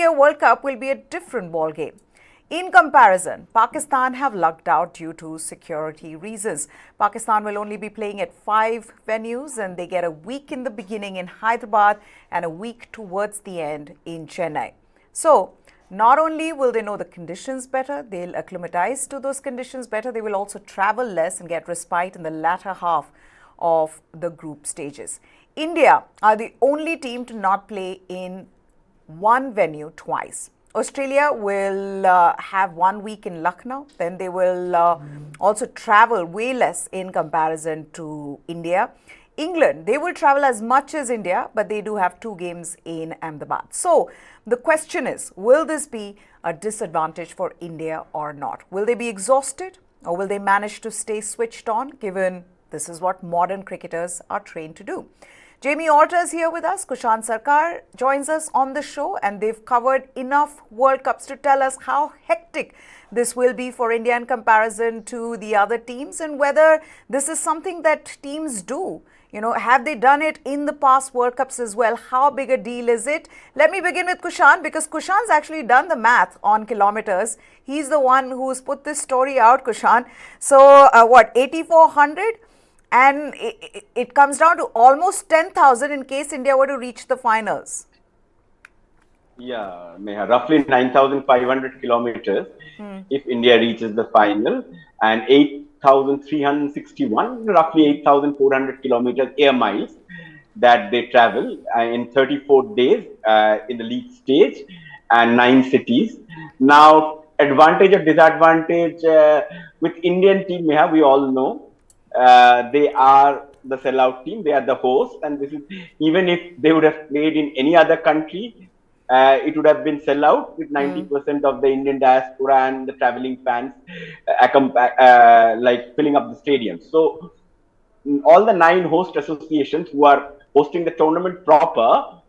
ODI World Cup will be a different ballgame. In comparison, Pakistan have lucked out due to security reasons. Pakistan will only be playing at 5 venues and they get a week in the beginning in Hyderabad and a week towards the end in Chennai. So, not only will they know the conditions better, they'll acclimatize to those conditions better, they will also travel less and get respite in the latter half of the group stages. India are the only team to not play in one venue twice. Australia will have 1 week in Lucknow, then they will also travel way less in comparison to India. England, they will travel as much as India, but they do have 2 games in Ahmedabad. So the question is, will this be a disadvantage for India or not? Will they be exhausted or will they manage to stay switched on, given this is what modern cricketers are trained to do? Jamie Alter is here with us. Kushan Sarkar joins us on the show, and they've covered enough World Cups to tell us how hectic this will be for India in comparison to the other teams, and whether this is something that teams do. You know, have they done it in the past World Cups as well? How big a deal is it? Let me begin with Kushan, because Kushan's actually done the math on kilometers. He's the one who's put this story out, Kushan. So, 8,400? And it comes down to almost 10,000 in case India were to reach the finals. Yeah, Neha, roughly 9,500 kilometers if India reaches the final, and 8,361, roughly 8,400 kilometers air miles that they travel in 34 days in the league stage and 9 cities. Now, advantage or disadvantage with Indian team, Neha, we all know. They are the sellout team, they are the host, and this is, even if they would have played in any other country, it would have been sellout with 90% of the Indian diaspora and the traveling fans like filling up the stadium. So all the 9 host associations who are hosting the tournament proper,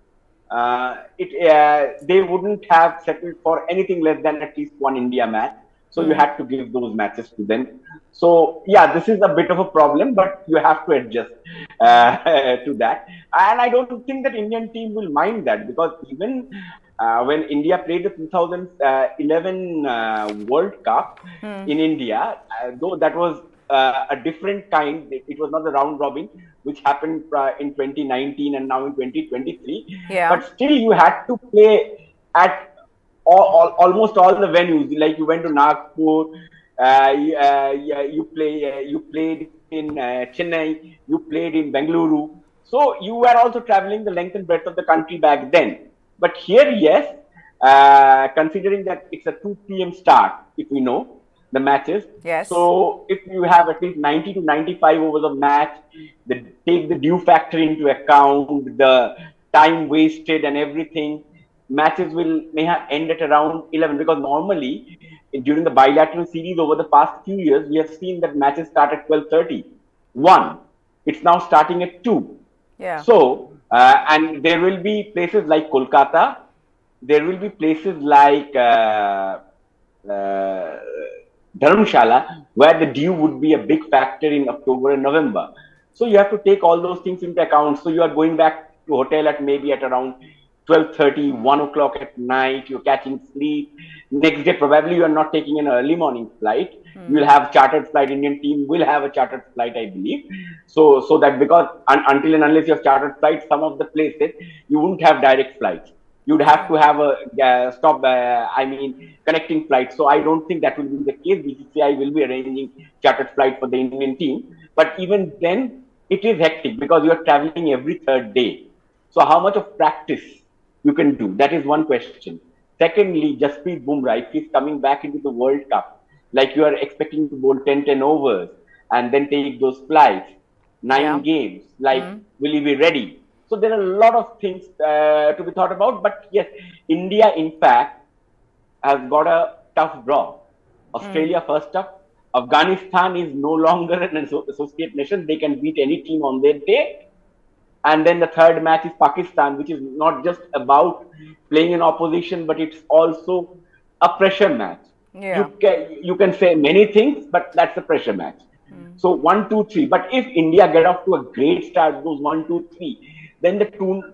they wouldn't have settled for anything less than at least 1 India match. So you had to give those matches to them. So yeah, this is a bit of a problem, but you have to adjust to that. And I don't think that Indian team will mind that, because even when India played the 2011 World Cup in India, though that was a different kind, it was not the round robin, which happened in 2019 and now in 2023. Yeah. But still you had to play at almost all the venues. Like you went to Nagpur, you played in Chennai, you played in Bengaluru. So you were also traveling the length and breadth of the country back then. But here, yes, considering that it's a 2 p.m. start, if we know the matches. Yes. So if you have at least 90 to 95 overs of match, take the dew factor into account, the time wasted and everything, matches may have end at around 11, because normally during the bilateral series over the past few years, we have seen that matches start at 12:30. 1. It's now starting at 2. Yeah. So, and there will be places like Kolkata, there will be places like Dharamshala, where the dew would be a big factor in October and November. So you have to take all those things into account. So you are going back to hotel at maybe at around 12:30, 1 o'clock at night, you're catching sleep. Next day, probably you are not taking an early morning flight. You will have chartered flight. Indian team will have a chartered flight, I believe. So that, because until and unless you have chartered flights, some of the places, you wouldn't have direct flights. You'd have to have a connecting flight. So I don't think that will be the case. BCCI will be arranging chartered flight for the Indian team. But even then, it is hectic because you are traveling every 3rd day. So how much of practice you can do? That is one question. Secondly, Jasprit Bumrah, if he's coming back into the World Cup, like you are expecting to bowl 10 overs and then take those flights, 9 games, like will he be ready? So there are a lot of things to be thought about. But yes, India in fact has got a tough draw. Australia first up. Afghanistan is no longer an associate nation. They can beat any team on their day. And then the 3rd match is Pakistan, which is not just about playing in opposition, but it's also a pressure match. Yeah. You can say many things, but that's a pressure match. So 1, 2, 3. But if India get off to a great start, those 1, 2, 3, then the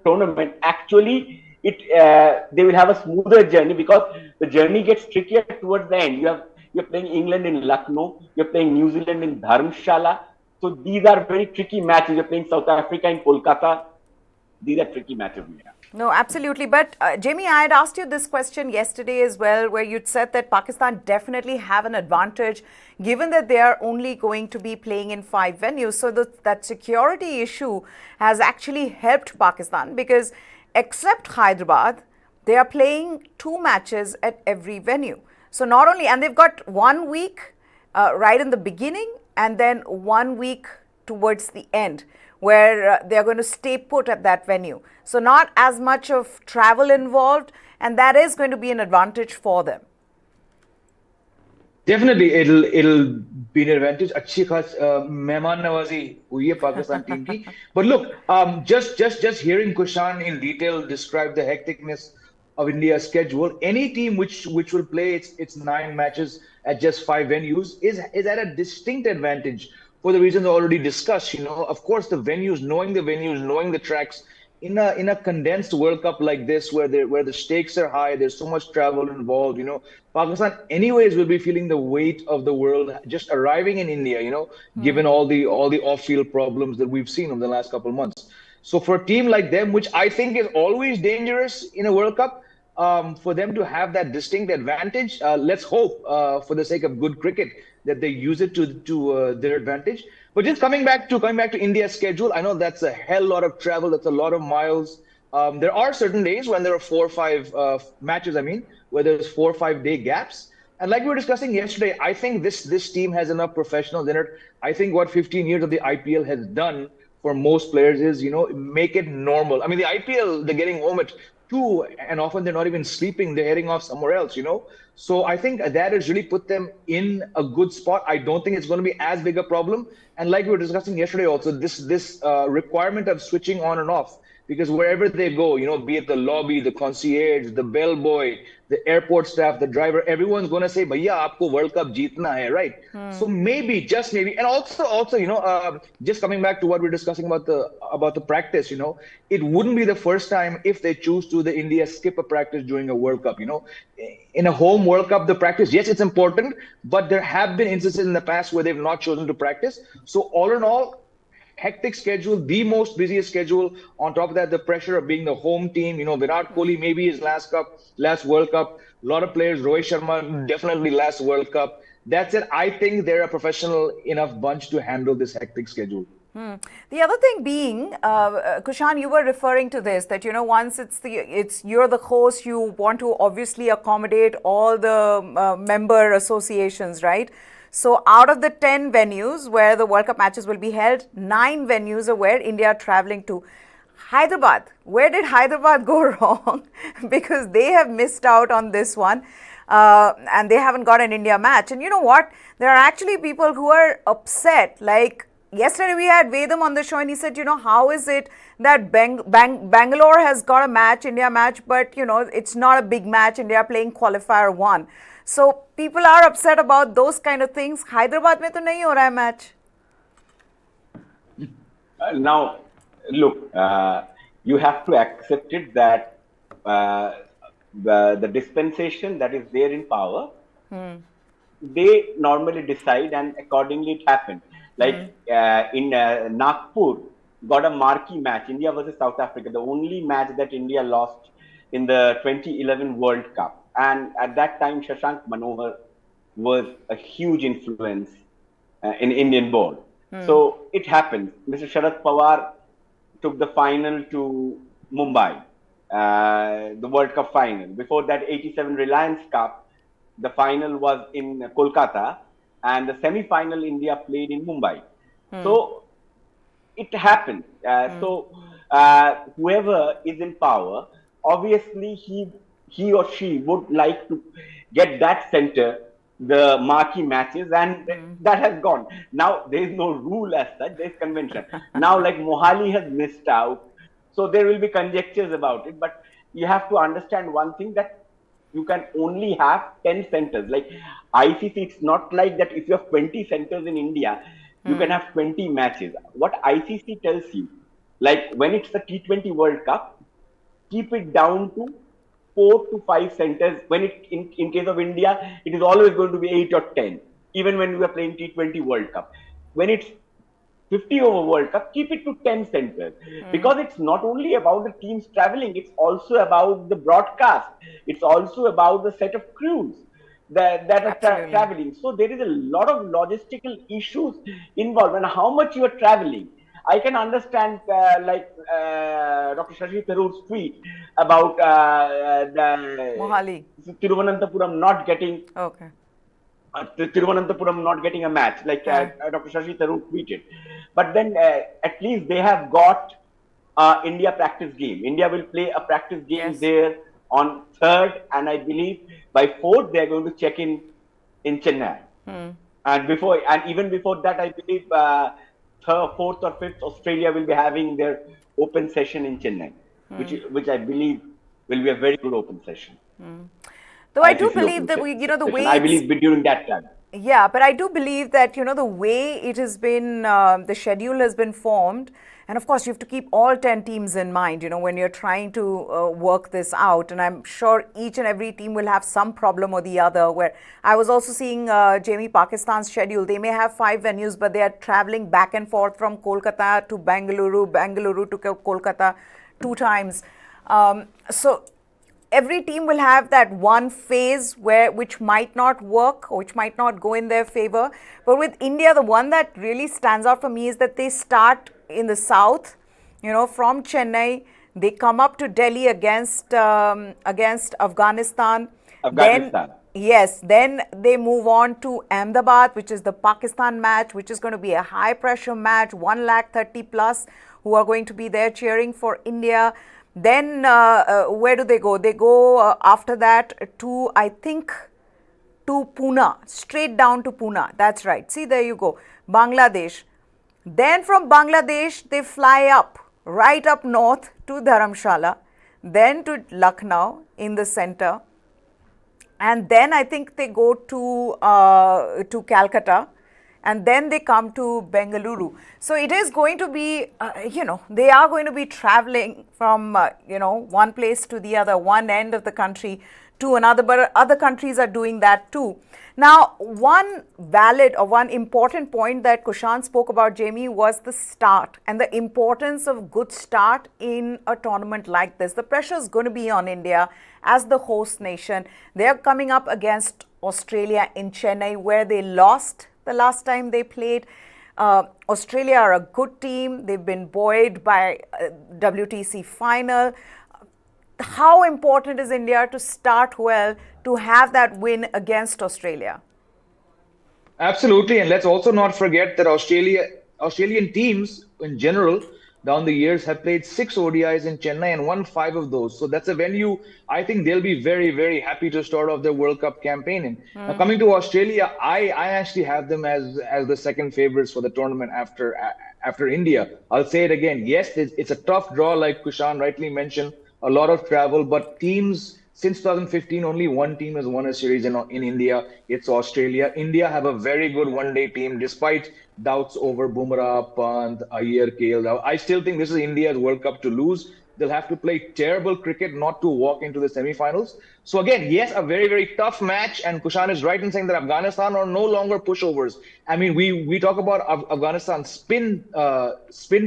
tournament actually they will have a smoother journey, because the journey gets trickier towards the end. You're playing England in Lucknow, you're playing New Zealand in Dharamshala. So these are very tricky matches. You're playing South Africa in Kolkata. These are tricky matches. Yeah. No, absolutely. But Jamie, I had asked you this question yesterday as well, where you'd said that Pakistan definitely have an advantage, given that they are only going to be playing in 5 venues. So that security issue has actually helped Pakistan, because except Hyderabad, they are playing 2 matches at every venue. So not only, and they've got 1 week right in the beginning, and then 1 week towards the end, where they're going to stay put at that venue. So not as much of travel involved, and that is going to be an advantage for them. Definitely, it'll be an advantage. अच्छी खास मेहमान नवाजी हुई है Pakistan team की. But look, just hearing Kushan in detail describe the hecticness of India's schedule, any team which will play its 9 matches at just 5 venues is at a distinct advantage for the reasons already discussed. Of course, knowing the venues, knowing the tracks, in a condensed World Cup like this, where the stakes are high, there's so much travel involved. Pakistan anyways will be feeling the weight of the world just arriving in India. Given all the off-field problems that we've seen over the last couple of months. So for a team like them, which I think is always dangerous in a World Cup, for them to have that distinct advantage, let's hope, for the sake of good cricket, that they use it to their advantage. But just coming back to India's schedule, I know that's a hell lot of travel, that's a lot of miles. There are certain days when there are 4 or 5 matches. Where there's 4 or 5 day gaps. And like we were discussing yesterday, I think this team has enough professionals in it. I think what 15 years of the IPL has done for most players is, make it normal. The IPL, they're getting home at 2, and often they're not even sleeping. They're heading off somewhere else, So I think that has really put them in a good spot. I don't think it's going to be as big a problem. And like we were discussing yesterday also, this requirement of switching on and off, because wherever they go, be it the lobby, the concierge, the bellboy, the airport staff, the driver, everyone's going to say, "Bhaiya, aapko World Cup jeetna hai," right? So maybe, just maybe, and also, just coming back to what we're discussing about the practice, it wouldn't be the first time if they choose to the India skip a practice during a World Cup. In a home World Cup, the practice, yes, it's important, but there have been instances in the past where they've not chosen to practice. So all in all, hectic schedule, the most busiest schedule. On top of that, the pressure of being the home team. Virat Kohli, maybe his last World Cup. A lot of players, Rohit Sharma, definitely last World Cup. That's it. I think they're a professional enough bunch to handle this hectic schedule. The other thing being, Kushan, you were referring to this, that, once you're the host, you want to obviously accommodate all the member associations, right? So out of the 10 venues where the World Cup matches will be held, 9 venues are where India are traveling to. Hyderabad, where did Hyderabad go wrong? Because they have missed out on this one, and they haven't got an India match. And you know what? There are actually people who are upset. Like yesterday we had Vedam on the show, and he said, how is it that Bangalore has got a match, India match, but, it's not a big match. India are playing qualifier 1. So people are upset about those kind of things. Hyderabad mein to nahi ho raha hai match. Now, look, you have to accept it that the dispensation that is there in power, they normally decide, and accordingly it happened. Like in Nagpur, got a marquee match, India versus South Africa, the only match that India lost in the 2011 World Cup. And at that time, Shashank Manohar was a huge influence in Indian ball. So it happened. Mr. Sharad Pawar took the final to Mumbai, the World Cup final. Before that, 87 Reliance Cup, the final was in Kolkata, and the semi-final India played in Mumbai. So it happened. So whoever is in power, obviously he or she would like to get that center, the marquee matches, and that has gone. Now there is no rule as such, there is convention. Now, like Mohali has missed out, so there will be conjectures about it. But you have to understand one thing, that you can only have 10 centers. Like ICC, it's not like that if you have 20 centers in India, you can have 20 matches. What ICC tells you, like when it's the T20 World Cup, keep it down to 4 to 5 centers. When in case of India, it is always going to be 8 or 10. Even when we are playing T20 World Cup, when it's 50 over World Cup, keep it to 10 centers, because it's not only about the teams traveling, it's also about the broadcast. It's also about the set of crews that are traveling. So there is a lot of logistical issues involved, and how much you are traveling. I can understand, Dr. Shashi Tharoor's tweet about the Mohali. Tiruvananthapuram not getting Okay. Tiruvananthapuram not getting a match, like Dr. Shashi Tharoor tweeted. But then at least they have got India practice game. India will play a practice game there on 3rd, and I believe by 4th they are going to check in Chennai. And even before that, I believe 3rd, 4th or 5th, Australia will be having their open session in Chennai, which I believe will be a very good open session. Though I do believe that the way I believe during that time. Yeah, but I do believe that, the way it has been, the schedule has been formed, and of course you have to keep all 10 teams in mind, when you're trying to work this out. And I'm sure each and every team will have some problem or the other, where I was also seeing Jamie, Pakistan's schedule. They may have 5 venues, but they are traveling back and forth from Kolkata to Bengaluru to Kolkata 2 times. So every team will have that one phase which might not work or which might not go in their favor. But with India, the one that really stands out for me is that they start in the south, from Chennai. They come up to Delhi against Afghanistan. Then they move on to Ahmedabad, which is the Pakistan match, which is going to be a high pressure match, 130,000 plus who are going to be there cheering for India. Then where do they go? They go after that to, I think, to Pune, straight down to Pune. That's right. See, there you go. Bangladesh. Then from Bangladesh, they fly up, right up north to Dharamshala, then to Lucknow in the center. And then I think they go to Calcutta. And then they come to Bengaluru. So it is going to be, they are going to be traveling from, one place to the other, one end of the country to another. But other countries are doing that too. Now, one important point that Kushan spoke about, Jamie, was the start and the importance of good start in a tournament like this. The pressure is going to be on India as the host nation. They are coming up against Australia in Chennai, where they lost the last time they played. Australia are a good team. They've been buoyed by WTC final. How important is India to start well, to have that win against Australia? Absolutely. And let's also not forget that Australian teams in general down the years have played 6 ODIs in Chennai and won 5 of those. So that's a venue I think they'll be very, very happy to start off their World Cup campaign in. Now, coming to Australia, I actually have them as the second favorites for the tournament after India. I'll say it again. Yes, it's a tough draw, like Kushan rightly mentioned, a lot of travel, but teams since 2015, only one team has won a series in India. It's Australia. India have a very good one-day team, despite doubts over Bumrah, Pant, Iyer, KL. I still think this is India's World Cup to lose. They'll have to play terrible cricket not to walk into the semi-finals. So again, yes, a very, very tough match. And Kushan is right in saying that Afghanistan are no longer pushovers. I mean, we talk about Afghanistan spin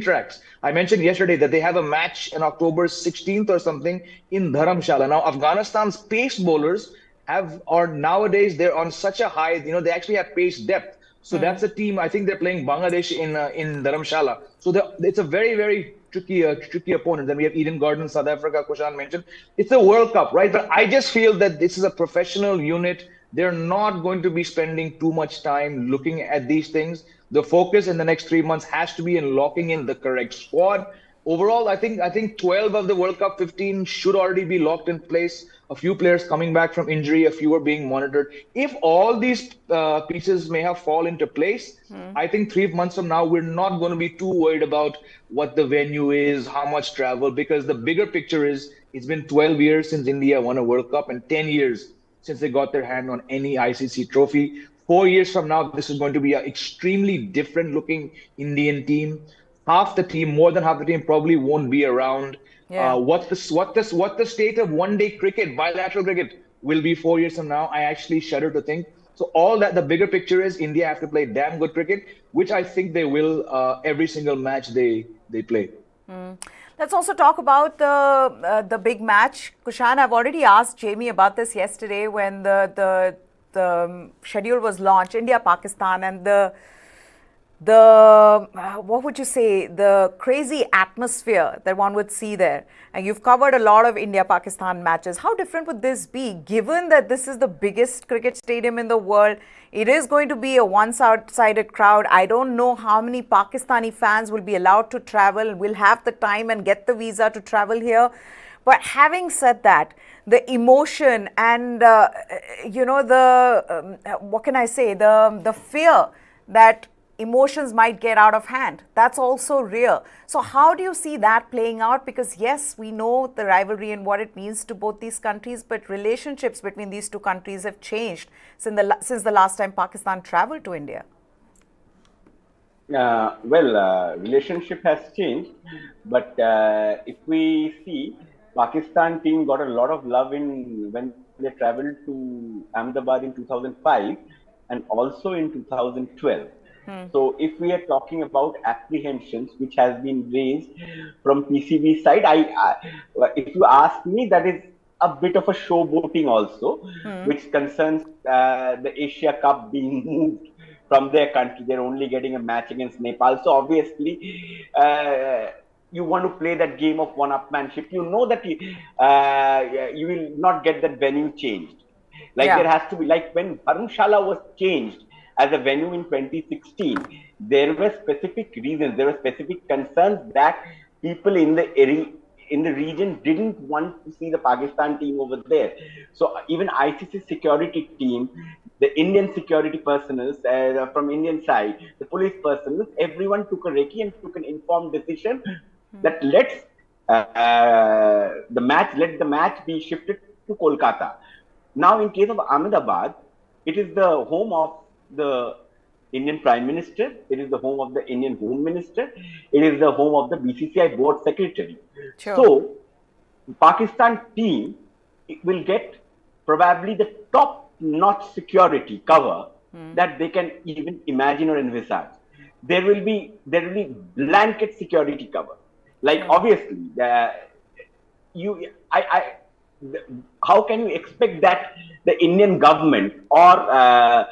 tracks. I mentioned yesterday that they have a match on October 16th or something in Dharamshala. Now, Afghanistan's pace bowlers are nowadays, they're on such a high, they actually have pace depth. So that's a team, I think they're playing Bangladesh in Dharamshala. So it's a very, very tricky opponent. Then we have Eden Garden, South Africa, Kushan mentioned. It's a World Cup, right? But I just feel that this is a professional unit. They're not going to be spending too much time looking at these things. The focus in the next 3 months has to be in locking in the correct squad. Overall, I think 12 of the World Cup 15 should already be locked in place. A few players coming back from injury, a few are being monitored. If all these pieces may have fall into place, I think 3 months from now, we're not going to be too worried about what the venue is, how much travel, because the bigger picture is it's been 12 years since India won a World Cup and 10 years since they got their hand on any ICC trophy. 4 years from now, this is going to be an extremely different looking Indian team. half the team, more than half the team, probably won't be around. Yeah. What the state of one-day cricket, bilateral cricket, will be 4 years from now? I actually shudder to think. So all that, the bigger picture is India have to play damn good cricket, which I think they will every single match they play. Let's also talk about the big match. Kushan, I've already asked Jamie about this yesterday when the schedule was launched, India Pakistan, and the what would you say, the crazy atmosphere that one would see there. And you've covered a lot of India Pakistan matches. How different would this be, given that this is the biggest cricket stadium in the world? It is going to be a one-sided crowd. I don't know how many Pakistani fans will be allowed to travel, will have the time and get the visa to travel here. But having said that, the emotion and what can I say, the fear that emotions might get out of hand, that's also real. So how do you see that playing out? Because yes, we know the rivalry and what it means to both these countries, but relationships between these two countries have changed since the last time Pakistan traveled to India. Relationship has changed, but if we see, Pakistan team got a lot of love in when they traveled to Ahmedabad in 2005 and also in 2012. So if we are talking about apprehensions which has been raised from PCB side, if you ask me, that is a bit of a showboating also, which concerns the Asia Cup being moved from their country. They're only getting a match against Nepal. So obviously, you want to play that game of one-upmanship. You know that you will not get that venue changed. There has to be, like when Dharamshala was changed as a venue in 2016, there were specific reasons, there were specific concerns that people in the region didn't want to see the Pakistan team over there. So even ICC security team, the Indian security personnel from Indian side, the police personnel, everyone took a recce and took an informed decision that let the match be shifted to Kolkata. Now, in case of Ahmedabad, it is the home of the Indian Prime Minister, it is the home of the Indian Home Minister, it is the home of the BCCI Board Secretary. Sure. So, Pakistan team will get probably the top-notch security cover that they can even imagine or envisage. There will be blanket security cover. Obviously, how can you expect that the Indian government or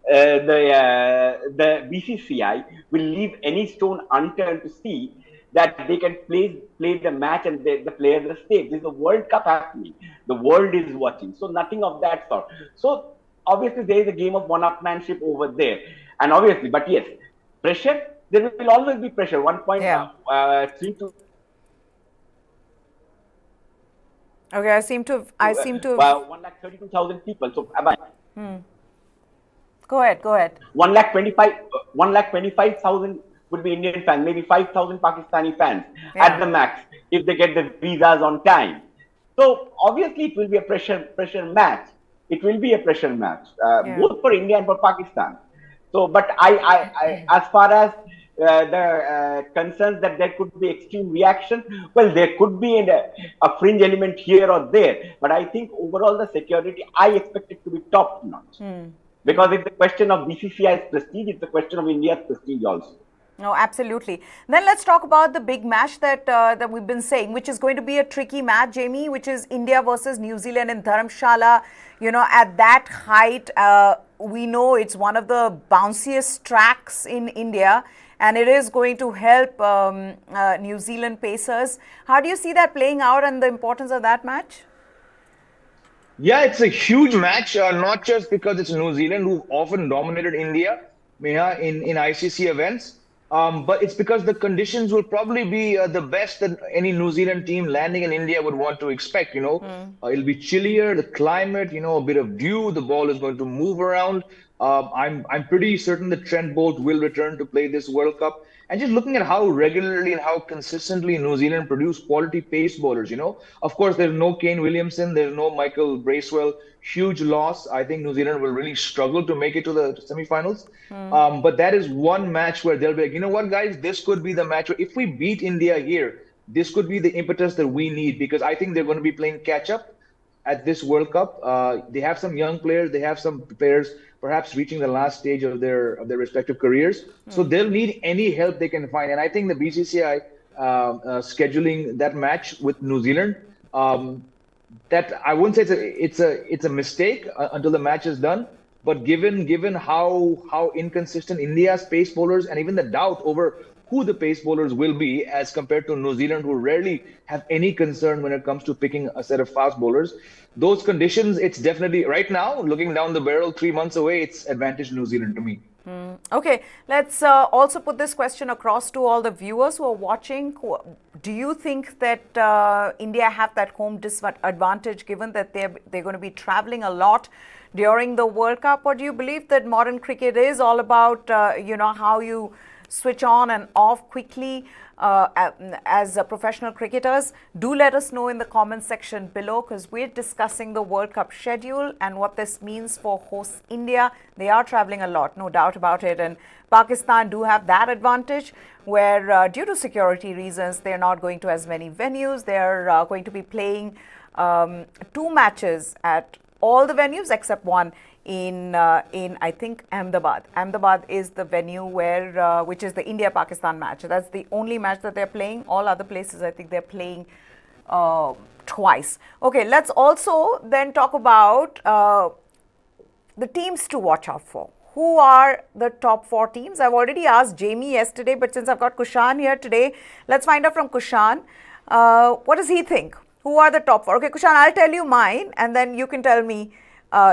the BCCI will leave any stone unturned to see that they can play the match and the players are safe? This is a World Cup happening. The world is watching. So nothing of that sort. So obviously there is a game of one-upmanship over there. And obviously, but yes, pressure, there will always be pressure. 1.32. Okay, I seem to. 132,000 people. So, Go ahead. 125,000 would be Indian fans, maybe 5,000 Pakistani fans at the max if they get the visas on time. So obviously it will be a pressure match. It will be a pressure match, both for India and for Pakistan. So, but I as far as the concerns that there could be extreme reaction, well, there could be a fringe element here or there. But I think overall the security, I expect it to be top notch. Because it's a question of BCCI's prestige, it's a question of India's prestige also. No, absolutely. Then let's talk about the big match that we've been saying, which is going to be a tricky match, Jamie, which is India versus New Zealand in Dharamshala. You know, at that height, we know it's one of the bounciest tracks in India, and it is going to help New Zealand pacers. How do you see that playing out and the importance of that match? Yeah, it's a huge match, not just because it's New Zealand who often dominated India in ICC events, but it's because the conditions will probably be the best that any New Zealand team landing in India would want to expect. It'll be chillier, the climate, a bit of dew, the ball is going to move around. I'm pretty certain that Trent Bolt will return to play this World Cup. And just looking at how regularly and how consistently New Zealand produce quality pace bowlers, of course, there's no Kane Williamson, there's no Michael Bracewell. Huge loss. I think New Zealand will really struggle to make it to the semifinals. But that is one match where they'll be like, you know what, guys, this could be the match where if we beat India here, this could be the impetus that we need, because I think they're going to be playing catch up at this World Cup. They have some young players. They have some players perhaps reaching the last stage of their respective careers. So they'll need any help they can find. And I think the BCCI scheduling that match with New Zealand, that I wouldn't say it's a mistake until the match is done. But given how inconsistent India's pace bowlers and even the doubt over who the pace bowlers will be as compared to New Zealand, who rarely have any concern when it comes to picking a set of fast bowlers. Those conditions, it's definitely, right now, looking down the barrel 3 months away, it's advantage New Zealand to me. Okay, let's also put this question across to all the viewers who are watching. Do you think that India have that home disadvantage given that they're going to be traveling a lot during the World Cup? Or do you believe that modern cricket is all about, how you switch on and off quickly as professional cricketers? Do let us know in the comment section below, because we're discussing the World Cup schedule and what this means for host India. They are traveling a lot, no doubt about it, and Pakistan do have that advantage where due to security reasons they're not going to as many venues. They're going to be playing 2 matches at all the venues except one in I think Ahmedabad. Ahmedabad is the venue where which is the India-Pakistan match. That's the only match that they're playing. All other places I think they're playing twice. Okay, let's also then talk about the teams to watch out for. Who are the top 4 teams? I've already asked Jamie yesterday, but since I've got Kushan here today, let's find out from Kushan. What does he think? Who are the top 4? Okay, Kushan, I'll tell you mine and then you can tell me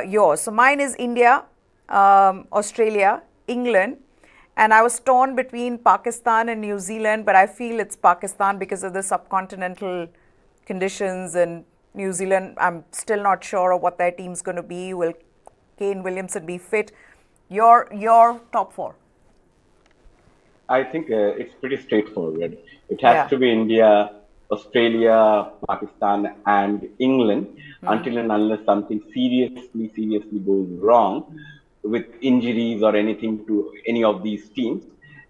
yours. So mine is India, Australia, England, and I was torn between Pakistan and New Zealand, but I feel it's Pakistan because of the subcontinental conditions, and New Zealand, I'm still not sure of what their team's going to be. Will Kane Williamson be fit? Your top 4. I think it's pretty straightforward. It has to be India, Australia, Pakistan, and England, until and unless something seriously goes wrong with injuries or anything to any of these teams.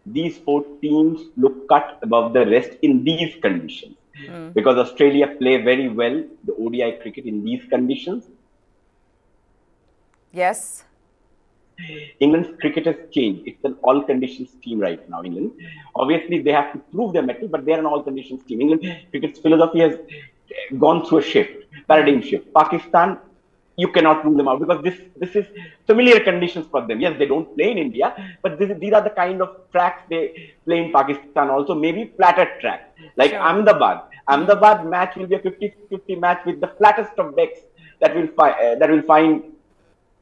These 4 teams look cut above the rest in these conditions, because Australia play very well the ODI cricket in these conditions. Yes. England's cricket has changed. It's an all conditions team right now, England. Obviously, they have to prove their mettle, but they're an all conditions team. England cricket's philosophy has gone through a shift, paradigm shift. Pakistan, you cannot rule them out because this is familiar conditions for them. Yes, they don't play in India, but these are the kind of tracks they play in Pakistan also, maybe flatter tracks. Like Ahmedabad. Ahmedabad match will be a 50-50 match with the flattest of decks that will find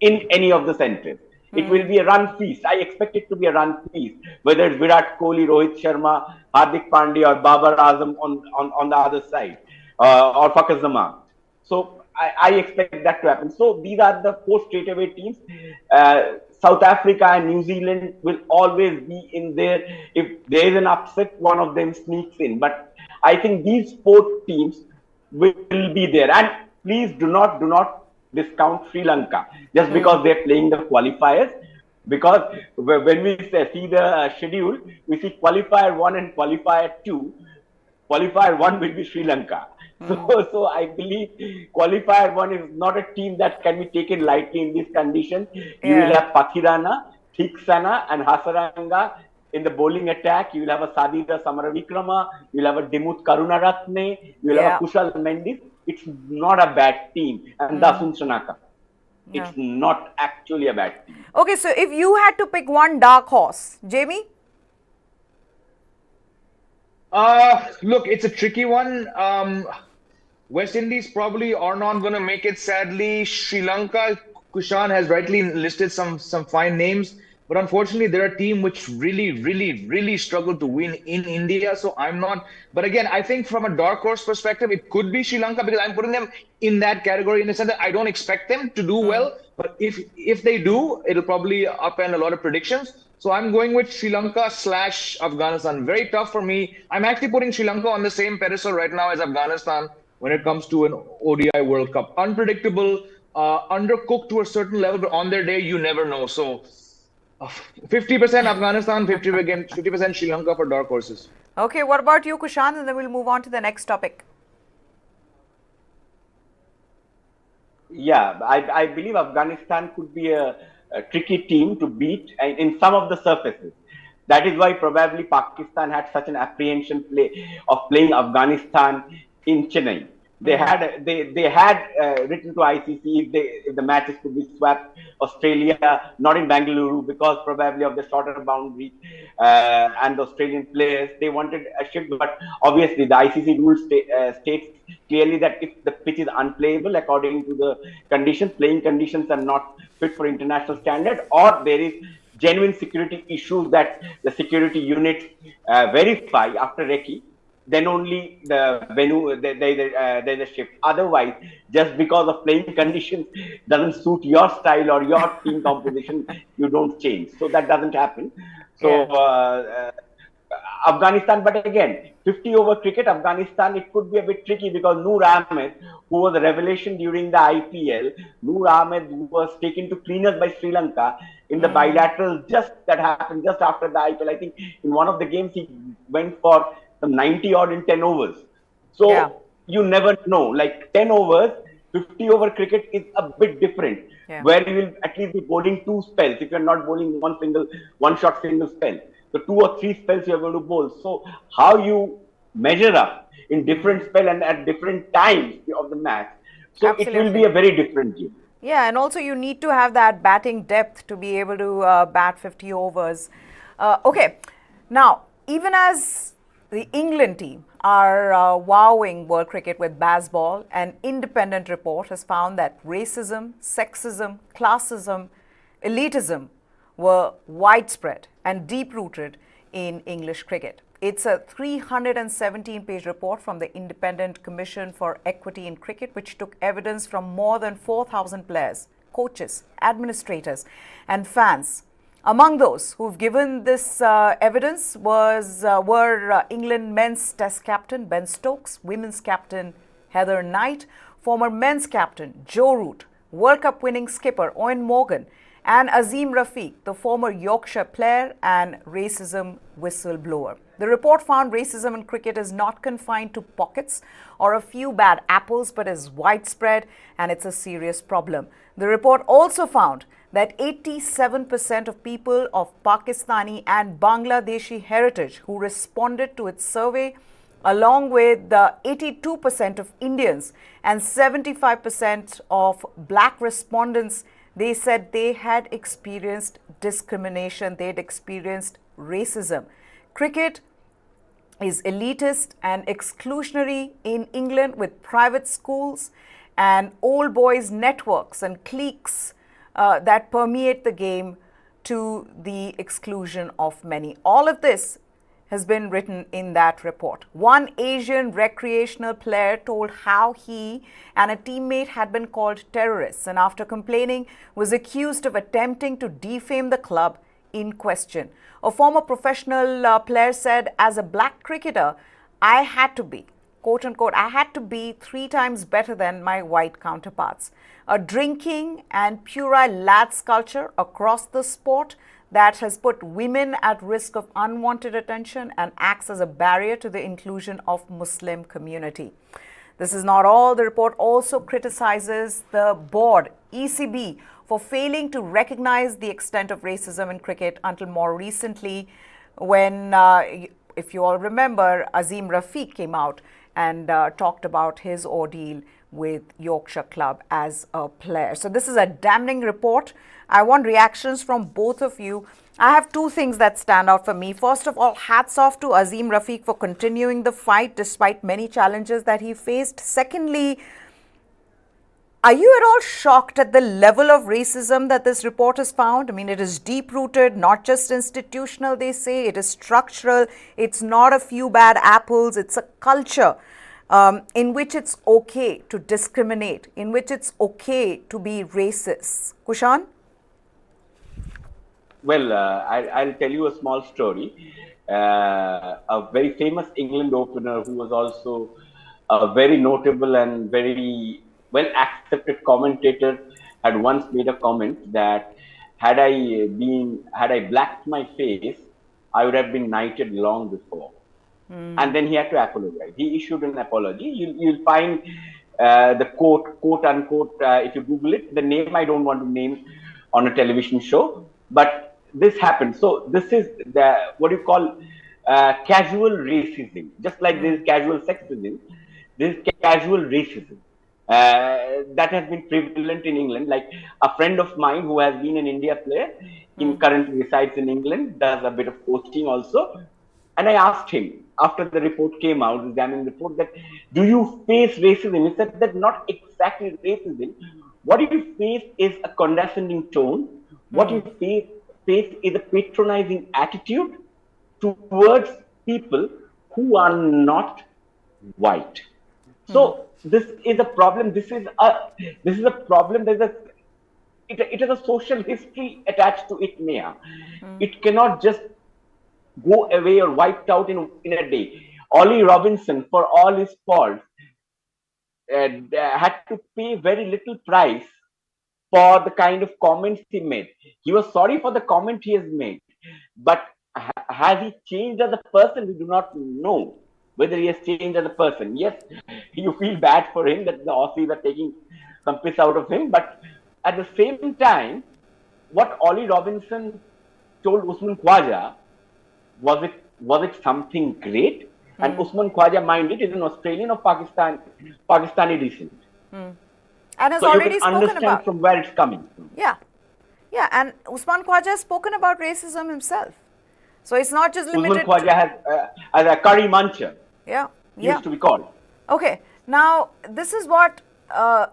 in any of the centres. It will be a run feast. I expect it to be a run feast. Whether it's Virat Kohli, Rohit Sharma, Hardik Pandya, or Babar Azam on the other side, or Fakhar Zaman. So I expect that to happen. So these are the 4 straightaway teams. South Africa and New Zealand will always be in there. If there is an upset, one of them sneaks in. But I think these 4 teams will be there. And please do not discount Sri Lanka just because they're playing the qualifiers, because when we see the schedule, we see qualifier 1 and qualifier 2. Qualifier 1 will be Sri Lanka. So I believe qualifier 1 is not a team that can be taken lightly in this condition. You will have Pathirana, Thiksana and Hasaranga in the bowling attack. You will have a Sadira Samaravikrama, you will have a Dimuth Karunaratne, you will have a Kushal Mendis. It's not a bad team. And Dasun Shanaka. It's not actually a bad team. Okay, so if you had to pick one dark horse, Jamie? Look, it's a tricky one. West Indies probably are not going to make it, sadly. Sri Lanka, Kushan has rightly listed some fine names. But unfortunately, they're a team which really struggle to win in India. So I'm not. But again, I think from a dark horse perspective, it could be Sri Lanka because I'm putting them in that category in the sense that I don't expect them to do well. But if they do, it'll probably upend a lot of predictions. So I'm going with Sri Lanka / Afghanistan. Very tough for me. I'm actually putting Sri Lanka on the same pedestal right now as Afghanistan when it comes to an ODI World Cup. Unpredictable, undercooked to a certain level, but on their day, you never know. So 50% Afghanistan, 50% Sri Lanka for dark horses. Okay, what about you, Kushan? And then we'll move on to the next topic. Yeah, I believe Afghanistan could be a tricky team to beat in some of the surfaces. That is why probably Pakistan had such an apprehension of playing Afghanistan in Chennai. They had written to ICC if the matches could be swapped. Australia, not in Bengaluru because probably of the shorter boundary and the Australian players. They wanted a shift, but obviously the ICC rule states clearly that if the pitch is unplayable according to the conditions, playing conditions are not fit for international standard, or there is genuine security issues that the security units verify after recce, then only the venue there's a shift. Otherwise, just because of playing conditions doesn't suit your style or your team composition, you don't change. So that doesn't happen. So Afghanistan, but again, 50 over cricket, Afghanistan, it could be a bit tricky because Noor Ahmed, who was a revelation during the IPL, Noor Ahmed was taken to cleaners by Sri Lanka in the bilateral that happened just after the IPL. I think in one of the games he went for some 90 odd in 10 overs. So you never know, like 10 overs, 50 over cricket is a bit different, where you will at least be bowling two spells if you're not bowling one shot single spell. So 2 or 3 spells you're going to bowl. So how you measure up in different spell and at different times of the match. So it will be a very different game. Yeah, and also you need to have that batting depth to be able to bat 50 overs. Okay, now even as the England team are wowing world cricket with baseball, an independent report has found that racism, sexism, classism, elitism were widespread and deep-rooted in English cricket. It's a 317-page report from the Independent Commission for Equity in Cricket, which took evidence from more than 4,000 players, coaches, administrators, and fans. Among those who've given this evidence were England men's Test captain Ben Stokes, women's captain Heather Knight, former men's captain Joe Root, World Cup winning skipper Owen Morgan, and Azim Rafiq, the former Yorkshire player and racism whistleblower. The report found racism in cricket is not confined to pockets or a few bad apples, but is widespread and it's a serious problem. The report also found that 87% of people of Pakistani and Bangladeshi heritage who responded to its survey, along with 82% of Indians and 75% of black respondents, they said they had experienced discrimination, they had experienced racism. Cricket is elitist and exclusionary in England, with private schools and old boys networks and cliques that permeate the game to the exclusion of many. All of this has been written in that report. One Asian recreational player told how he and a teammate had been called terrorists, and after complaining was accused of attempting to defame the club in question. A former professional player said, as a black cricketer, I had to be, quote unquote, I had to be 3 times better than my white counterparts. A drinking and puerile lads culture across the sport that has put women at risk of unwanted attention and acts as a barrier to the inclusion of Muslim community. This is not all. The report also criticizes the board, ECB, for failing to recognize the extent of racism in cricket until more recently when, if you all remember, Azim Rafiq came out and talked about his ordeal with Yorkshire club as a player. So this is a damning report. I want reactions from both of you. I have 2 things that stand out for me. First of all, hats off to Azim Rafiq for continuing the fight despite many challenges that he faced. Secondly, Are you at all shocked at the level of racism that this report has found? I mean, it is deep-rooted, not just institutional, they say. It is structural. It's not a few bad apples. It's a culture in which it's okay to discriminate, in which it's okay to be racist. Kushan? Well, I'll tell you a small story. A very famous England opener who was also a very notable and very well accepted commentator had once made a comment that had I blacked my face, I would have been knighted long before. And then he had to apologize. He issued an apology. You'll find the quote unquote, if you Google it, the name I don't want to name on a television show, but this happened. So this is what you call casual racism. Just like there is casual sexism, there is casual racism. That has been prevalent in England. Like a friend of mine who has been an India player, currently resides in England, does a bit of coaching also. And I asked him after the report came out, the examining report, that do you face racism? He said that not exactly racism. What you face is a condescending tone. What you face is a patronizing attitude towards people who are not white. So this is a problem. This is a problem. It is a social history attached to it, Neha. It cannot just go away or wiped out in a day. Ollie Robinson, for all his faults, had to pay very little price for the kind of comments he made. He was sorry for the comment he has made, but has he changed as a person? We do not know whether he has changed as a person. Yes, you feel bad for him that the Aussies are taking some piss out of him, but at the same time, what Ollie Robinson told Usman Khwaja, was it something great? And Usman Khwaja, mind it, is an Australian of Pakistani descent. And has So already you can spoken understand about. from where it's coming from. Yeah. Yeah, and Usman Khwaja has spoken about racism himself. So it's not just limited Usman Khwaja has a curry muncher. Yeah. He used to be called. Okay, now this is what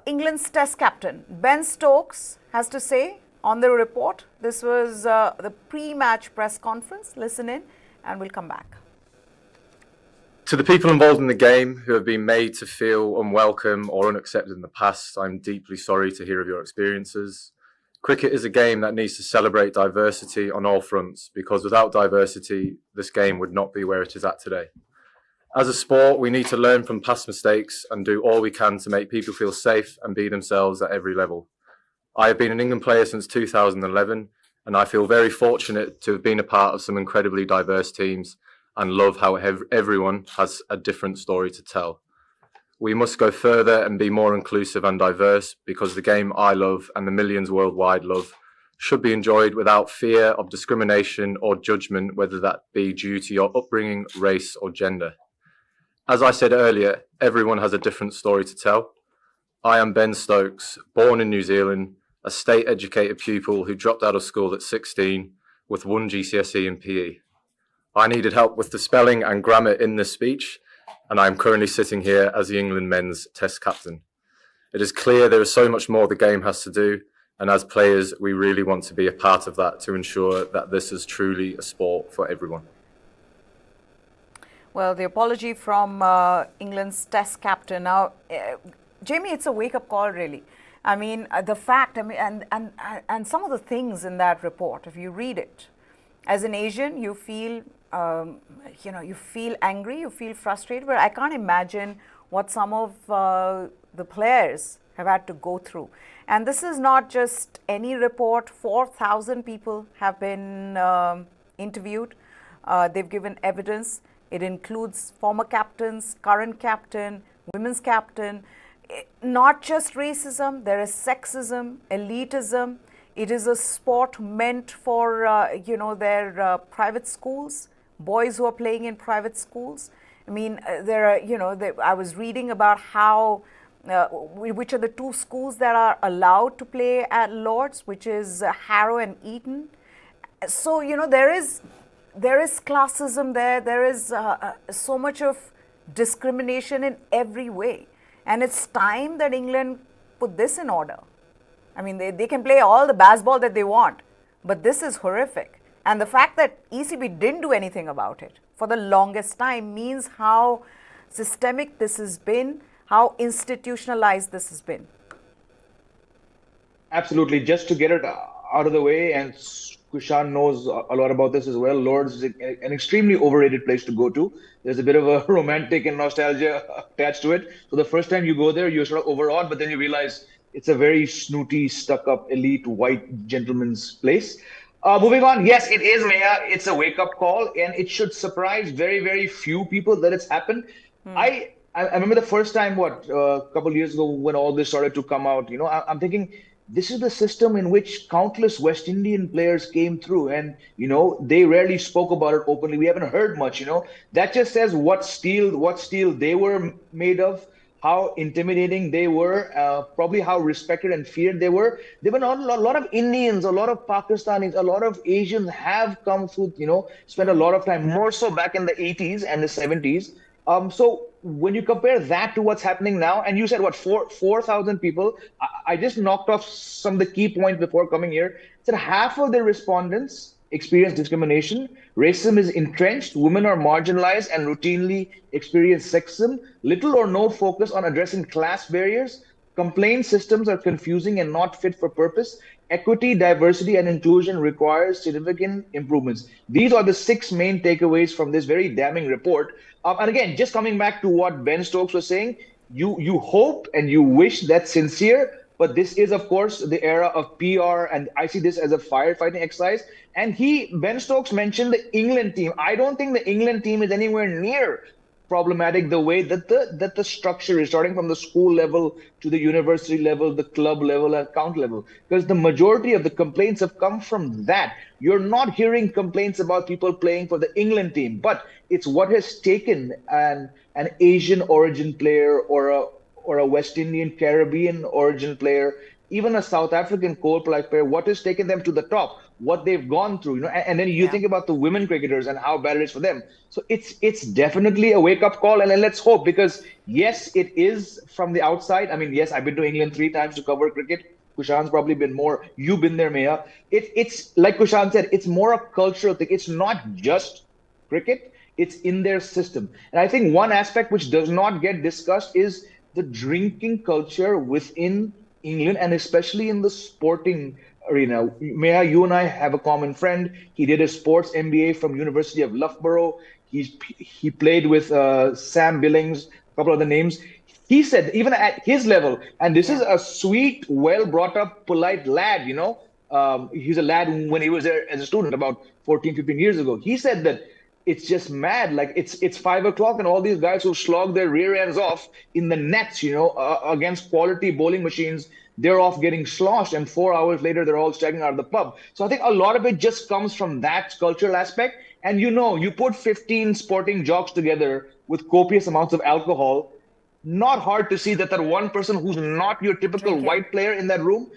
England's Test captain Ben Stokes has to say on the report. This was the pre-match press conference. Listen in and we'll come back. To the people involved in the game who have been made to feel unwelcome or unaccepted in the past, I'm deeply sorry to hear of your experiences. Cricket is a game that needs to celebrate diversity on all fronts, because without diversity, this game would not be where it is at today. As a sport, we need to learn from past mistakes and do all we can to make people feel safe and be themselves at every level. I have been an England player since 2011, and I feel very fortunate to have been a part of some incredibly diverse teams and love how everyone has a different story to tell. We must go further and be more inclusive and diverse, because the game I love and the millions worldwide love should be enjoyed without fear of discrimination or judgment, whether that be due to your upbringing, race or gender. As I said earlier, everyone has a different story to tell. I am Ben Stokes, born in New Zealand, a state-educated pupil who dropped out of school at 16 with 1 GCSE in PE. I needed help with the spelling and grammar in this speech, and I am currently sitting here as the England men's Test captain. It is clear there is so much more the game has to do, and as players, we really want to be a part of that to ensure that this is truly a sport for everyone. Well, the apology from England's Test captain. Now, Jamie, it's a wake-up call, really. I mean, the fact, I mean, and some of the things in that report, if you read it, as an Asian, you feel, you feel angry, you feel frustrated, but I can't imagine what some of the players have had to go through. And this is not just any report. 4,000 people have been interviewed. They've given evidence. It includes former captains, current captain, women's captain. Not just racism, there is sexism, elitism. It is a sport meant for, their private schools, boys who are playing in private schools. I mean, there are, I was reading about how, which are the two schools that are allowed to play at Lord's, which is Harrow and Eton. So, there is classism there. There is so much of discrimination in every way. And it's time that England put this in order. I mean, they can play all the baseball that they want, but this is horrific. And the fact that ECB didn't do anything about it for the longest time means how systemic this has been, how institutionalized this has been. Absolutely. Just to get it out of the way, and Kushan knows a lot about this as well, Lords is an extremely overrated place to go to. There's a bit of a romantic and nostalgia attached to it. So the first time you go there, you're sort of overawed, but then you realize it's a very snooty, stuck-up, elite, white gentleman's place. Moving on, yes, it is, Maya. It's a wake-up call, and it should surprise very, very few people that it's happened. I remember the first time, a couple of years ago when all this started to come out, I'm thinking, this is the system in which countless West Indian players came through, and they rarely spoke about it openly. We haven't heard much. That just says what steel they were made of, how intimidating they were, probably how respected and feared they were. There were not a lot of Indians, a lot of Pakistanis, a lot of Asians have come through. Spent a lot of time, more so back in the 80s and the 70s. So when you compare that to what's happening now, and you said, 4,000 people, I just knocked off some of the key points before coming here. Said half of the respondents experience discrimination. Racism is entrenched. Women are marginalized and routinely experience sexism. Little or no focus on addressing class barriers. Complaint systems are confusing and not fit for purpose. Equity, diversity, and inclusion requires significant improvements. These are the 6 main takeaways from this very damning report. And again, just coming back to what Ben Stokes was saying, you hope and you wish that's sincere, but this is, of course, the era of PR, and I see this as a firefighting exercise. And Ben Stokes mentioned the England team. I don't think the England team is anywhere near problematic the way that the structure is, starting from the school level to the university level, the club level, and account level, because the majority of the complaints have come from that. You're not hearing complaints about people playing for the England team, but it's what has taken an Asian origin player or a West Indian Caribbean origin player, even a South African coal-plug player, what has taken them to the top, what they've gone through, and then you think about the women cricketers and how bad it is for them. So it's definitely a wake-up call, and let's hope, because yes, it is from the outside. I mean, yes, I've been to England 3 times to cover cricket. Kushan's probably been more. You've been there, Maya. It's like Kushan said, it's more a cultural thing. It's not just cricket. It's in their system. And I think one aspect which does not get discussed is the drinking culture within England, and especially in the sporting arena. Maya, you and I have a common friend. He did a sports MBA from University of Loughborough. He played with Sam Billings, a couple other names. He said, even at his level, and this is a sweet, well-brought-up, polite lad, he's a lad when he was there as a student about 14, 15 years ago. He said that it's just mad. Like it's 5 o'clock and all these guys who slog their rear ends off in the nets, against quality bowling machines, they're off getting sloshed, and 4 hours later, they're all staggering out of the pub. So I think a lot of it just comes from that cultural aspect. And you put 15 sporting jocks together with copious amounts of alcohol, not hard to see that one person who's not your typical white player in that room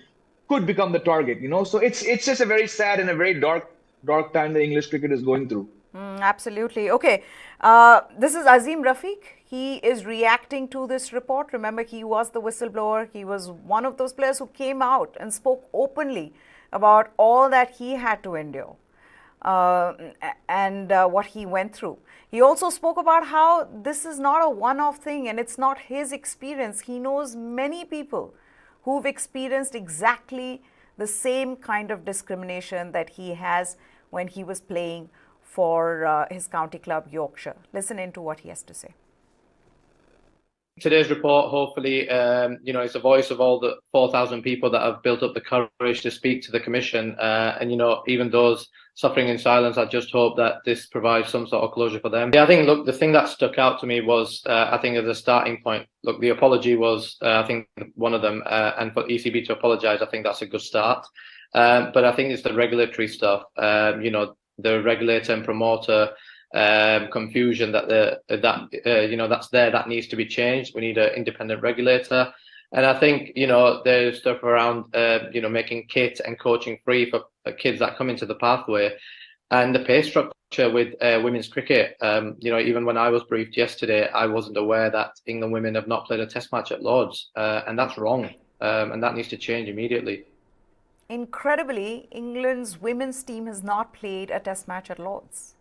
could become the target, So it's just a very sad and a very dark time the English cricket is going through. Absolutely. Okay. This is Azim Rafiq. He is reacting to this report. Remember, he was the whistleblower. He was one of those players who came out and spoke openly about all that he had to endure and what he went through. He also spoke about how this is not a one-off thing and it's not his experience. He knows many people who've experienced exactly the same kind of discrimination that he has when he was playing for his county club, Yorkshire. Listen into what he has to say. Today's report, hopefully, it's the voice of all the 4,000 people that have built up the courage to speak to the Commission. And even those suffering in silence, I just hope that this provides some sort of closure for them. Yeah, I think, look, the thing that stuck out to me was, I think as a starting point, look, the apology was, I think, one of them. And for ECB to apologise, I think that's a good start. But I think it's the regulatory stuff, the regulator and promoter confusion that needs to be changed. We need an independent regulator, and I think there's stuff around making kit and coaching free for kids that come into the pathway, and the pay structure with women's cricket. Even when I was briefed yesterday, I wasn't aware that England women have not played a test match at Lords, and that's wrong. and that needs to change immediately. Incredibly, England's women's team has not played a test match at Lord's.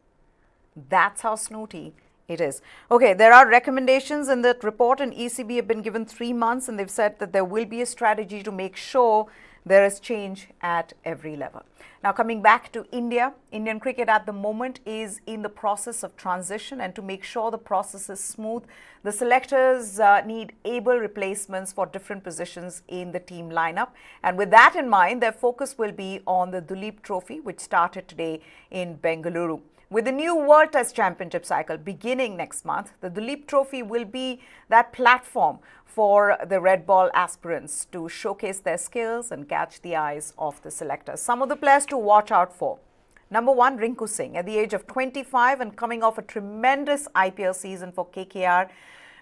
That's how snooty it is. Okay, there are recommendations in that report, and ECB have been given 3 months, and they've said that there will be a strategy to make sure there is change at every level. Now, coming back to India, Indian cricket at the moment is in the process of transition, and to make sure the process is smooth, the selectors need able replacements for different positions in the team lineup. And with that in mind, their focus will be on the Duleep Trophy, which started today in Bengaluru. With the new World Test Championship cycle beginning next month, the Duleep Trophy will be that platform for the red ball aspirants to showcase their skills and catch the eyes of the selectors. Some of the players to watch out for. Number 1, Rinku Singh. At the age of 25 and coming off a tremendous IPL season for KKR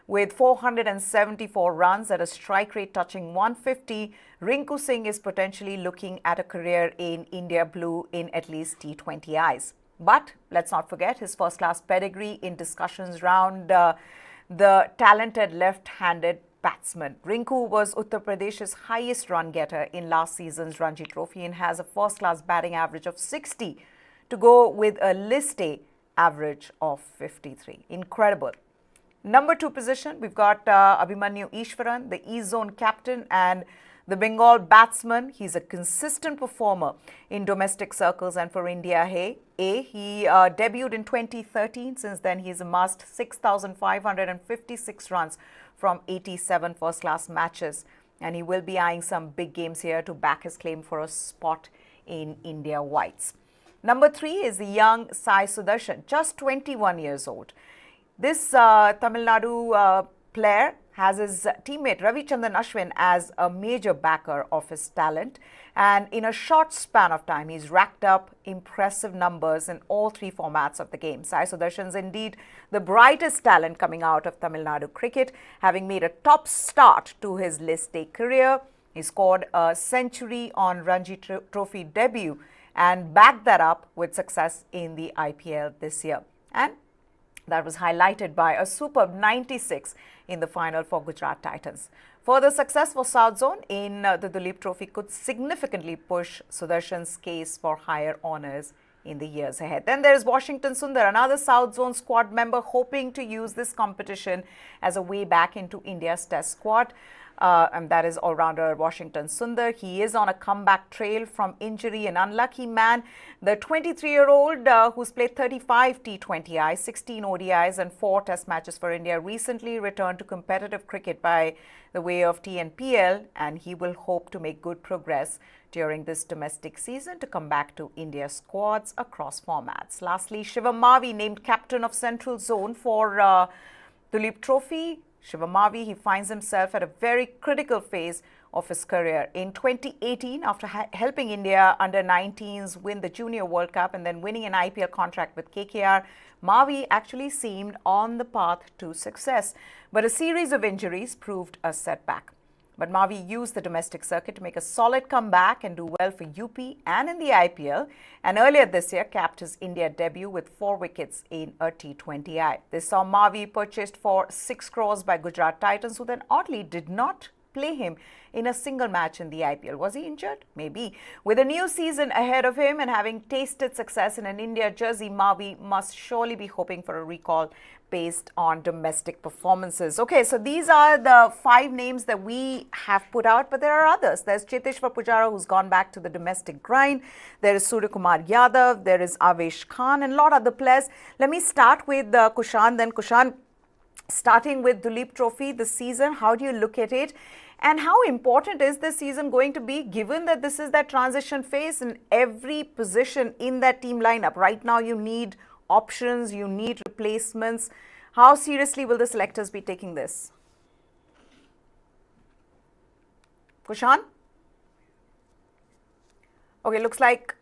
with 474 runs at a strike rate touching 150, Rinku Singh is potentially looking at a career in India Blue in at least T20 eyes. But let's not forget his first-class pedigree in discussions around the talented left-handed batsman. Rinku was Uttar Pradesh's highest run getter in last season's Ranji Trophy and has a first-class batting average of 60 to go with a List A average of 53. Incredible. Number 2 position, we've got Abhimanyu Ishwaran, the E-Zone captain and the Bengal batsman. He's a consistent performer in domestic circles and for India. He debuted in 2013. Since then, he's amassed 6,556 runs from 87 first-class matches. And he will be eyeing some big games here to back his claim for a spot in India Whites. Number 3 is the young Sai Sudarshan, just 21 years old. This Tamil Nadu player has his teammate Ravichandran Ashwin as a major backer of his talent, and in a short span of time he's racked up impressive numbers in all 3 formats of the game. Sai Sudarshan is indeed the brightest talent coming out of Tamil Nadu cricket, having made a top start to his List A career. He scored a century on Ranji Trophy debut and backed that up with success in the IPL this year, and that was highlighted by a superb 96 in the final for Gujarat Titans. Further success for South Zone in the Duleep Trophy could significantly push Sudarshan's case for higher honours in the years ahead. Then there is Washington Sundar, another South Zone squad member hoping to use this competition as a way back into India's Test squad. And that is all-rounder Washington Sundar. He is on a comeback trail from injury, an unlucky man. The 23-year-old who's played 35 T20Is, 16 ODIs and 4 test matches for India recently returned to competitive cricket by the way of TNPL, and he will hope to make good progress during this domestic season to come back to India's squads across formats. Lastly, Shivam Mavi named captain of Central Zone for Duleep Trophy. Shivam Mavi, he finds himself at a very critical phase of his career. In 2018, after helping India under-19s win the Junior World Cup and then winning an IPL contract with KKR, Mavi actually seemed on the path to success. But a series of injuries proved a setback. But Mavi used the domestic circuit to make a solid comeback and do well for UP and in the IPL. And earlier this year, capped his India debut with 4 wickets in a T20I. This saw Mavi purchased for 6 crores by Gujarat Titans, who then oddly did not play him in a single match in the IPL. Was he injured? Maybe. With a new season ahead of him and having tasted success in an India jersey, Mavi must surely be hoping for a recall based on domestic performances. Okay, so these are the 5 names that we have put out, but there are others. There's Cheteshwar Pujara, who's gone back to the domestic grind. There is Surya Kumar Yadav. There is Avesh Khan and a lot of other players. Let me start with Kushan. Then Kushan, starting with Duleep Trophy this season, how do you look at it? And how important is this season going to be, given that this is that transition phase in every position in that team lineup? Right now, you need options, you need replacements. How seriously will the selectors be taking this? Kushan? Okay, looks like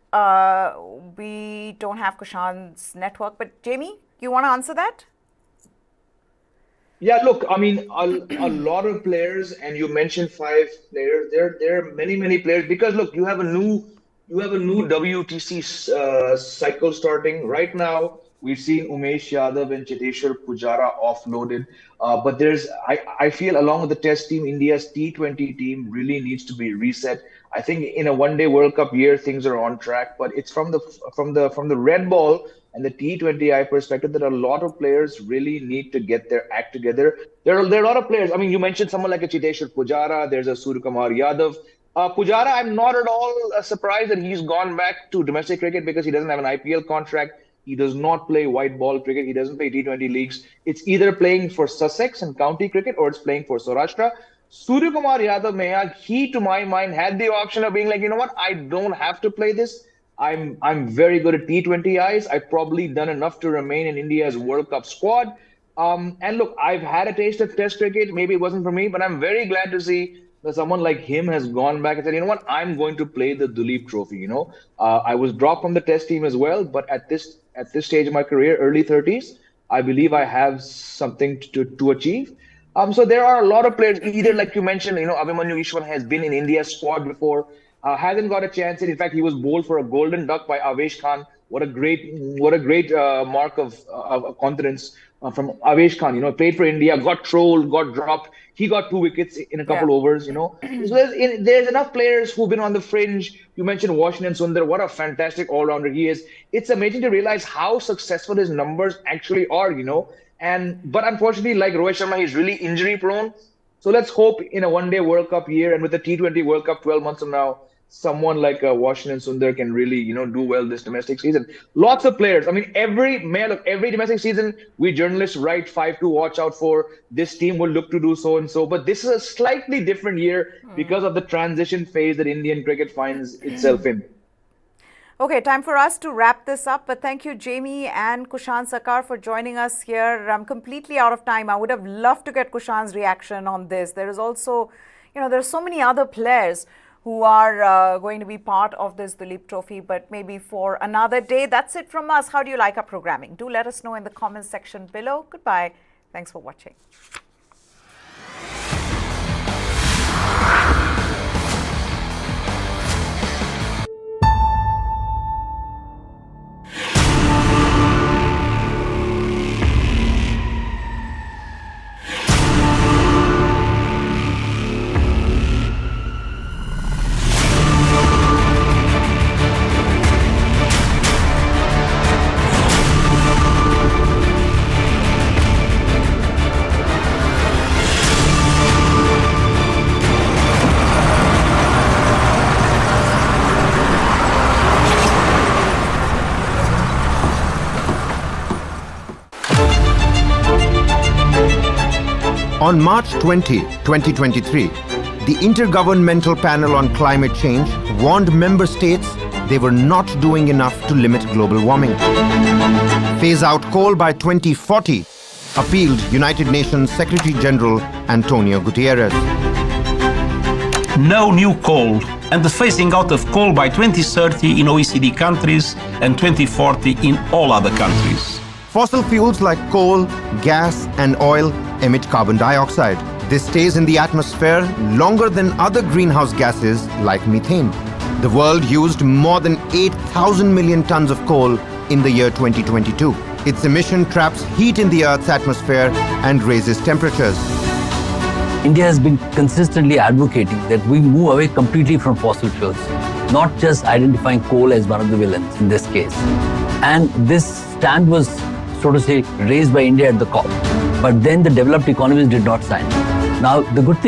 we don't have Kushan's network, but Jamie, you want to answer that? Yeah, look, I mean, a lot of players, and you mentioned 5 players. There are many players, because look, you have a new WTC cycle starting right now. We've seen Umesh Yadav and Cheteshwar Pujara offloaded. But I feel along with the test team, India's T20 team really needs to be reset. I think in a one-day World Cup year, things are on track, but it's from the red ball and the T20I perspective that a lot of players really need to get their act together. There are a lot of players. I mean, you mentioned someone like a Chiteshwar Pujara. There's a Suryakumar Yadav. Pujara, I'm not at all surprised that he's gone back to domestic cricket because he doesn't have an IPL contract. He does not play white ball cricket. He doesn't play T20 leagues. It's either playing for Sussex and county cricket or it's playing for Saurashtra. Suryakumar Yadav, Mehak, he, to my mind, had the option of being like, you know what, I don't have to play this. I'm very good at T20Is. I've probably done enough to remain in India's World Cup squad. And look, I've had a taste of Test cricket. Maybe it wasn't for me, but I'm very glad to see that someone like him has gone back and said, you know what, I'm going to play the Duleep Trophy. I was dropped from the Test team as well, but at this stage of my career, early 30s, I believe I have something to achieve. So there are a lot of players, either like you mentioned, Abhimanyu Ishwan has been in India's squad before, hasn't got a chance. In fact, he was bowled for a golden duck by Avesh Khan. What a great mark of confidence from Avesh Khan. Played for India, got trolled, got dropped. He got 2 wickets in a couple overs. So there's enough players who've been on the fringe. You mentioned Washington Sundar. What a fantastic all-rounder he is. It's amazing to realize how successful his numbers actually are. But unfortunately, like Rohit Sharma, he's really injury prone. So let's hope in a one-day World Cup year and with the T20 World Cup 12 months from now, someone like Washington Sundar can really, do well this domestic season. Lots of players. I mean, every domestic season, we journalists write 5 to watch out for. This team will look to do so and so. But this is a slightly different year because of the transition phase that Indian cricket finds itself in. Okay, time for us to wrap this up. But thank you, Jamie and Kushan Sarkar, for joining us here. I'm completely out of time. I would have loved to get Kushan's reaction on this. There is also, there's so many other players who are going to be part of this Duleep Trophy, but maybe for another day. That's it from us. How do you like our programming? Do let us know in the comments section below. Goodbye. Thanks for watching. On March 20, 2023, the Intergovernmental Panel on Climate Change warned member states they were not doing enough to limit global warming. Phase out coal by 2040, appealed United Nations Secretary General Antonio Guterres. No new coal, and the phasing out of coal by 2030 in OECD countries and 2040 in all other countries. Fossil fuels like coal, gas, and oil emit carbon dioxide. This stays in the atmosphere longer than other greenhouse gases like methane. The world used more than 8,000 million tons of coal in the year 2022. Its emission traps heat in the Earth's atmosphere and raises temperatures. India has been consistently advocating that we move away completely from fossil fuels, not just identifying coal as one of the villains in this case. And this stand was, so to say, raised by India at the COP. But then the developed economies did not sign. Now, the good thing